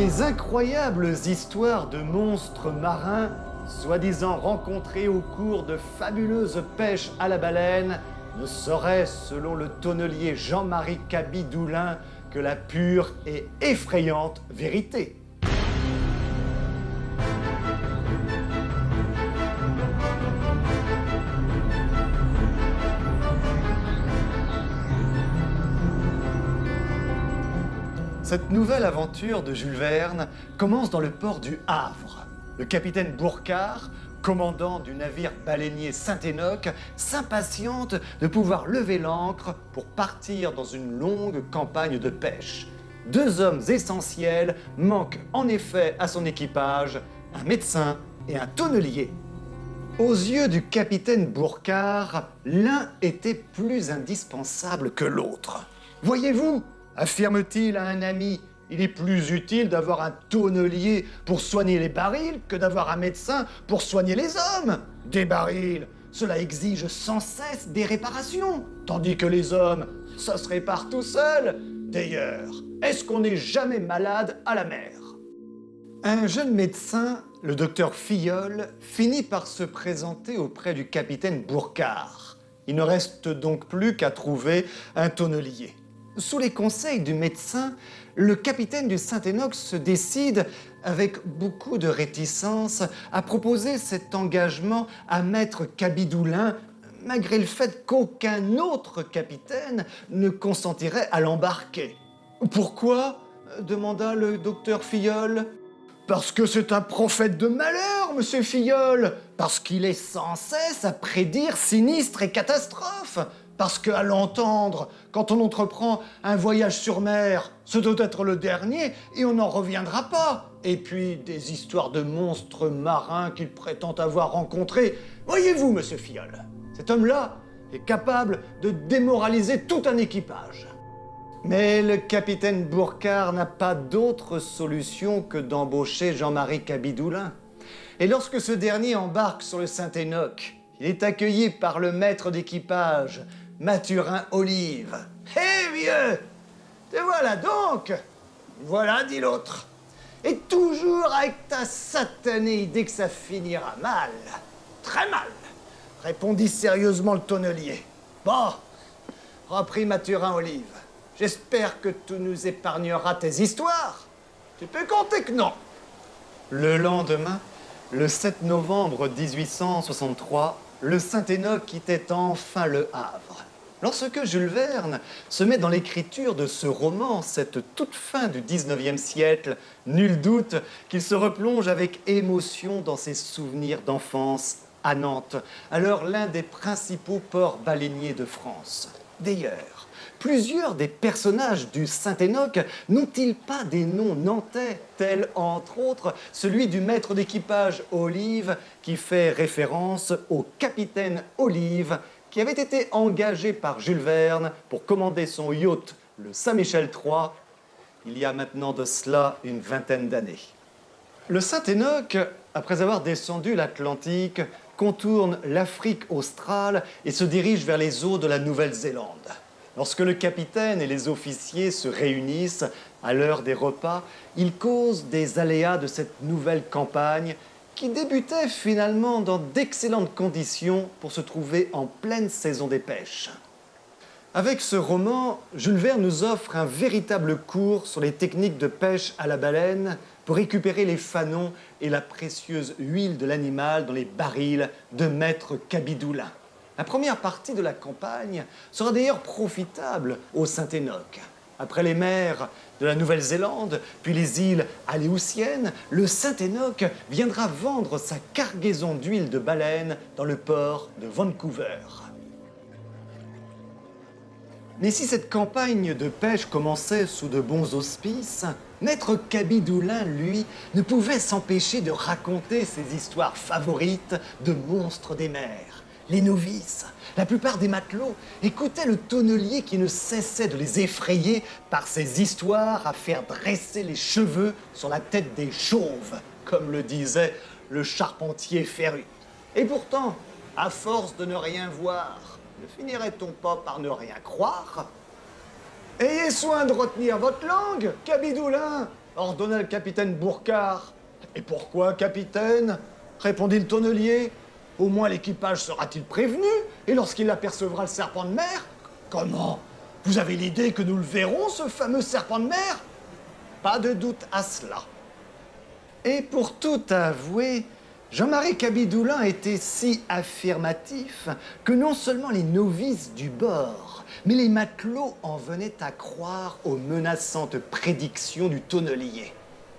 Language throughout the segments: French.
Les incroyables histoires de monstres marins, soi-disant rencontrés au cours de fabuleuses pêches à la baleine, ne seraient, selon le tonnelier Jean-Marie Cabidoulin, que la pure et effrayante vérité. Cette nouvelle aventure de Jules Verne commence dans le port du Havre. Le capitaine Bourcard, commandant du navire baleinier Saint-Enoch, s'impatiente de pouvoir lever l'ancre pour partir dans une longue campagne de pêche. Deux hommes essentiels manquent en effet à son équipage, un médecin et un tonnelier. Aux yeux du capitaine Bourcard, l'un était plus indispensable que l'autre. Voyez-vous, affirme-t-il à un ami, il est plus utile d'avoir un tonnelier pour soigner les barils que d'avoir un médecin pour soigner les hommes. Des barils, cela exige sans cesse des réparations, tandis que les hommes, ça se répare tout seul. D'ailleurs, est-ce qu'on n'est jamais malade à la mer? Un jeune médecin, le docteur Filleul, finit par se présenter auprès du capitaine Bourcard. Il ne reste donc plus qu'à trouver un tonnelier. Sous les conseils du médecin, le capitaine du Saint-Enoch se décide, avec beaucoup de réticence, à proposer cet engagement à maître Cabidoulin, malgré le fait qu'aucun autre capitaine ne consentirait à l'embarquer. « Pourquoi ?» demanda le docteur Filleul. « Parce que c'est un prophète de malheur, monsieur Filleul, parce qu'il est sans cesse à prédire sinistres et catastrophes. Parce qu'à l'entendre, quand on entreprend un voyage sur mer, ce doit être le dernier et on n'en reviendra pas. Et puis, des histoires de monstres marins qu'il prétend avoir rencontrés. Voyez-vous, monsieur Filleul, cet homme-là est capable de démoraliser tout un équipage. » Mais le capitaine Bourcard n'a pas d'autre solution que d'embaucher Jean-Marie Cabidoulin. Et lorsque ce dernier embarque sur le Saint-Enoch, il est accueilli par le maître d'équipage, Mathurin Olive. « Hé, vieux, te voilà donc !»« Voilà, dit l'autre. Et toujours avec ta satanée idée que ça finira mal. Très mal, répondit sérieusement le tonnelier. Bon, reprit Mathurin Olive. J'espère que tu nous épargneras tes histoires. Tu peux compter que non. Le lendemain, le 7 novembre 1863, le Saint-Enoch quittait enfin le Havre. Lorsque Jules Verne se met dans l'écriture de ce roman, cette toute fin du 19e siècle, nul doute qu'il se replonge avec émotion dans ses souvenirs d'enfance à Nantes, alors l'un des principaux ports baleiniers de France. D'ailleurs, plusieurs des personnages du Saint-Enoch n'ont-ils pas des noms nantais, tels entre autres celui du maître d'équipage Olive, qui fait référence au capitaine Olive, qui avait été engagé par Jules Verne pour commander son yacht, le Saint-Michel III, il y a maintenant de cela une vingtaine d'années. Le Saint-Enoch, après avoir descendu l'Atlantique, contourne l'Afrique australe et se dirige vers les eaux de la Nouvelle-Zélande. Lorsque le capitaine et les officiers se réunissent à l'heure des repas, ils causent des aléas de cette nouvelle campagne qui débutait finalement dans d'excellentes conditions pour se trouver en pleine saison des pêches. Avec ce roman, Jules Verne nous offre un véritable cours sur les techniques de pêche à la baleine pour récupérer les fanons et la précieuse huile de l'animal dans les barils de maître Cabidoulin. La première partie de la campagne sera d'ailleurs profitable au Saint-Enoch. Après les mers de la Nouvelle-Zélande, puis les îles Aléoutiennes, le Saint-Enoch viendra vendre sa cargaison d'huile de baleine dans le port de Vancouver. Mais si cette campagne de pêche commençait sous de bons auspices, maître Cabidoulin, lui, ne pouvait s'empêcher de raconter ses histoires favorites de monstres des mers. Les novices, la plupart des matelots, écoutaient le tonnelier qui ne cessait de les effrayer par ses histoires à faire dresser les cheveux sur la tête des chauves, comme le disait le charpentier Féru. Et pourtant, à force de ne rien voir, ne finirait-on pas par ne rien croire? Ayez soin de retenir votre langue, Cabidoulin. ordonna le capitaine Bourcard. « Et pourquoi, capitaine ?» répondit le tonnelier. « Au moins l'équipage sera-t-il prévenu, et lorsqu'il apercevra le serpent de mer ?»« Comment? Vous avez l'idée que nous le verrons, ce fameux serpent de mer ?» Pas de doute à cela. Et pour tout avouer, Jean-Marie Cabidoulin était si affirmatif que non seulement les novices du bord, mais les matelots en venaient à croire aux menaçantes prédictions du tonnelier.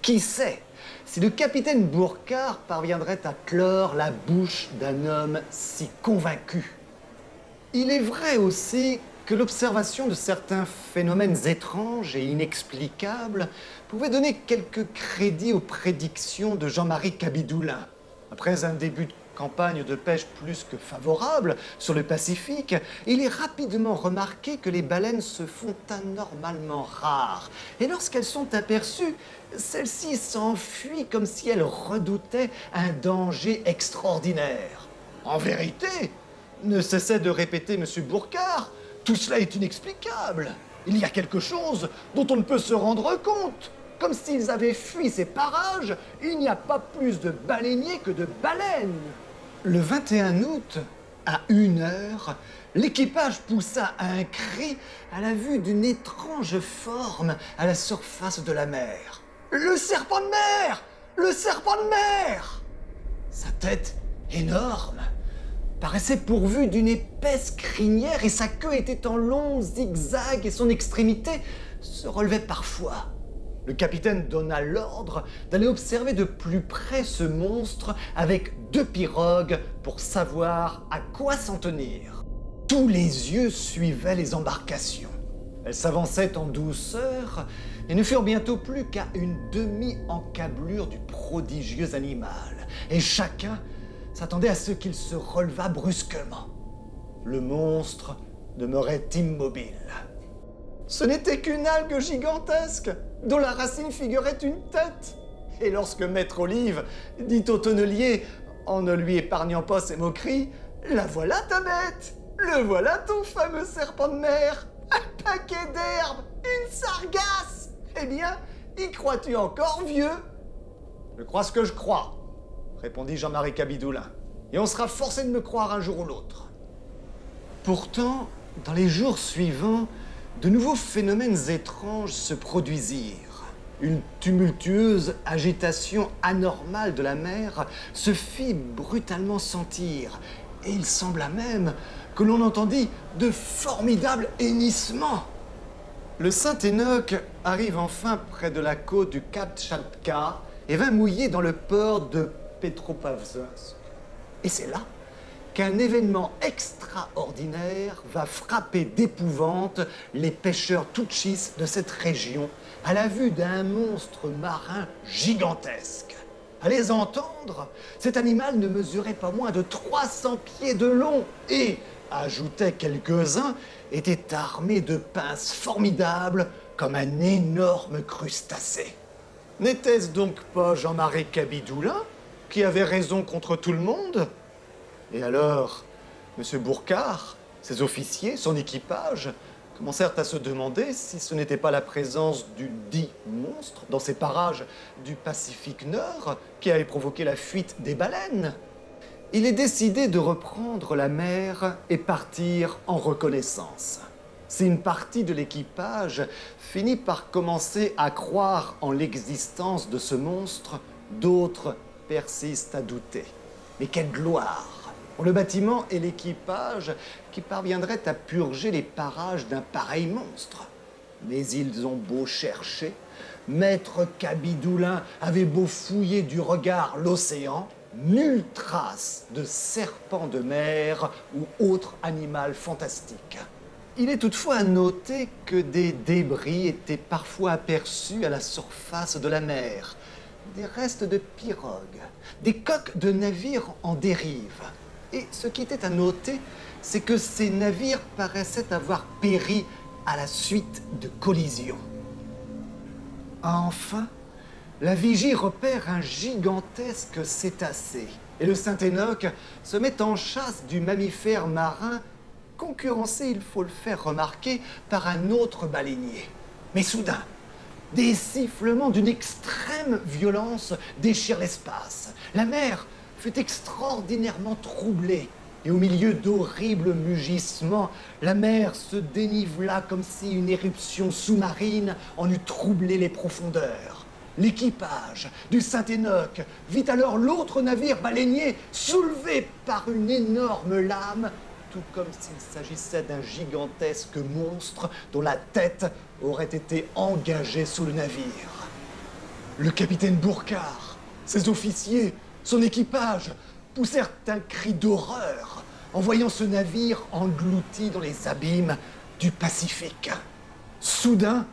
Qui sait si le capitaine Bourcard parviendrait à clore la bouche d'un homme si convaincu. Il est vrai aussi que l'observation de certains phénomènes étranges et inexplicables pouvait donner quelque crédit aux prédictions de Jean-Marie Cabidoulin. Après un début de campagne de pêche plus que favorable sur le Pacifique, il est rapidement remarqué que les baleines se font anormalement rares. Et lorsqu'elles sont aperçues, celles-ci s'enfuient comme si elles redoutaient un danger extraordinaire. En vérité, ne cessait de répéter M. Bourcard, tout cela est inexplicable. Il y a quelque chose dont on ne peut se rendre compte. Comme s'ils avaient fui ces parages, il n'y a pas plus de baleiniers que de baleines. Le 21 août, à 1h, l'équipage poussa un cri à la vue d'une étrange forme à la surface de la mer. « Le serpent de mer! Le serpent de mer !» Sa tête, énorme, paraissait pourvue d'une épaisse crinière et sa queue était en longs zigzags et son extrémité se relevait parfois. Le capitaine donna l'ordre d'aller observer de plus près ce monstre avec 2 pirogues pour savoir à quoi s'en tenir. Tous les yeux suivaient les embarcations. Elles s'avançaient en douceur et ne furent bientôt plus qu'à une demi-encablure du prodigieux animal. Et chacun s'attendait à ce qu'il se relevât brusquement. Le monstre demeurait immobile. Ce n'était qu'une algue gigantesque, dont la racine figurait une tête. Et lorsque Maître Olive dit au tonnelier, en ne lui épargnant pas ses moqueries, « La voilà ta bête, le voilà ton fameux serpent de mer, un paquet d'herbes, une sargasse ! Eh bien, y crois-tu encore, vieux ?»« Je crois ce que je crois, » répondit Jean-Marie Cabidoulin, « et on sera forcé de me croire un jour ou l'autre. » Pourtant, dans les jours suivants, de nouveaux phénomènes étranges se produisirent. Une tumultueuse agitation anormale de la mer se fit brutalement sentir, et il sembla même que l'on entendit de formidables hennissements. Le Saint-Enoch arrive enfin près de la côte du Kamtchatka et vint mouiller dans le port de Petropavlovsk. Et c'est là qu'un événement extraordinaire va frapper d'épouvante les pêcheurs Tutsis de cette région à la vue d'un monstre marin gigantesque. À les entendre, cet animal ne mesurait pas moins de 300 pieds de long et, ajoutaient quelques-uns, était armé de pinces formidables comme un énorme crustacé. N'était-ce donc pas Jean-Marie Cabidoulin qui avait raison contre tout le monde ? Et alors, M. Bourcard, ses officiers, son équipage, commencèrent à se demander si ce n'était pas la présence du dit monstre dans ces parages du Pacifique Nord qui avait provoqué la fuite des baleines. Il est décidé de reprendre la mer et partir en reconnaissance. Si une partie de l'équipage finit par commencer à croire en l'existence de ce monstre, d'autres persistent à douter. Mais quelle gloire pour le bâtiment et l'équipage qui parviendraient à purger les parages d'un pareil monstre. Mais ils ont beau chercher, Maître Cabidoulin avait beau fouiller du regard l'océan, nulle trace de serpent de mer ou autre animal fantastique. Il est toutefois à noter que des débris étaient parfois aperçus à la surface de la mer, des restes de pirogues, des coques de navires en dérive. Et ce qui était à noter, c'est que ces navires paraissaient avoir péri à la suite de collisions. Enfin, la vigie repère un gigantesque cétacé, et le Saint-Enoch se met en chasse du mammifère marin, concurrencé, il faut le faire remarquer, par un autre baleinier. Mais soudain, Des sifflements d'une extrême violence déchirent l'espace. La mer fut extraordinairement troublée. Et au milieu d'horribles mugissements, la mer se dénivela comme si une éruption sous-marine en eût troublé les profondeurs. L'équipage du Saint-Enoch vit alors l'autre navire baleinier soulevé par une énorme lame, tout comme s'il s'agissait d'un gigantesque monstre dont la tête aurait été engagée sous le navire. Le capitaine Burckhardt, ses officiers, son équipage poussèrent un cri d'horreur en voyant ce navire englouti dans les abîmes du Pacifique. Soudain,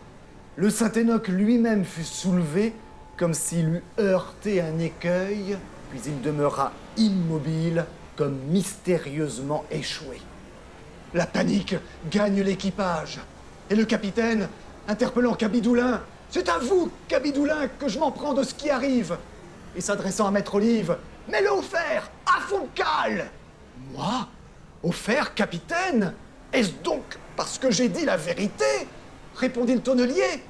le Saint-Enoch lui-même fut soulevé comme s'il eût heurté un écueil, puis il demeura immobile comme mystérieusement échoué. La panique gagne l'équipage et le capitaine, interpellant Cabidoulin, « C'est à vous, Cabidoulin, que je m'en prends de ce qui arrive !» Et s'adressant à Maître Olive, « Mets-le au fer, à fond de cale !»« Moi? Au fer, capitaine? Est-ce donc parce que j'ai dit la vérité ?» répondit le tonnelier.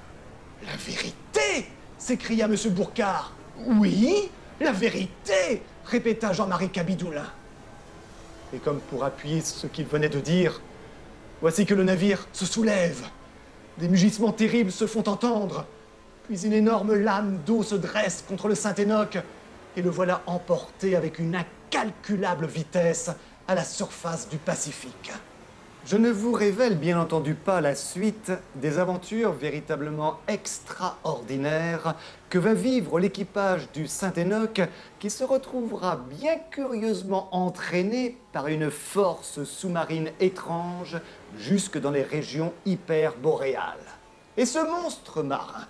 « La vérité ?» s'écria M. Burckhardt. « Oui, la vérité !» répéta Jean-Marie Cabidoulin. Et comme pour appuyer ce qu'il venait de dire, voici que le navire se soulève. Des mugissements terribles se font entendre. Puis une énorme lame d'eau se dresse contre le Saint-Enoch et le voilà emporté avec une incalculable vitesse à la surface du Pacifique. Je ne vous révèle bien entendu pas la suite des aventures véritablement extraordinaires que va vivre l'équipage du Saint-Enoch qui se retrouvera bien curieusement entraîné par une force sous-marine étrange jusque dans les régions hyperboréales. Et ce monstre marin,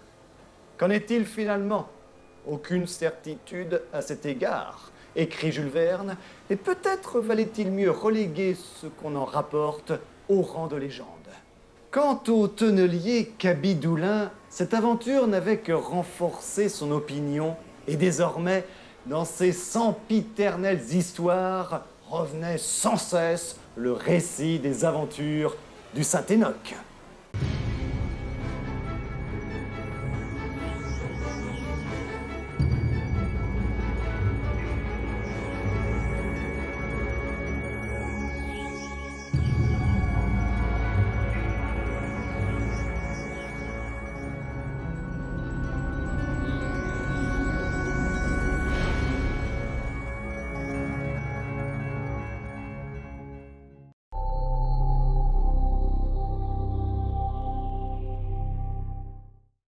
qu'en est-il finalement? Aucune certitude à cet égard, écrit Jules Verne, et peut-être valait-il mieux reléguer ce qu'on en rapporte au rang de légende. Quant au tonnelier Cabidoulin, cette aventure n'avait que renforcé son opinion, et désormais, dans ses sempiternelles histoires, revenait sans cesse le récit des aventures du Saint-Enoch.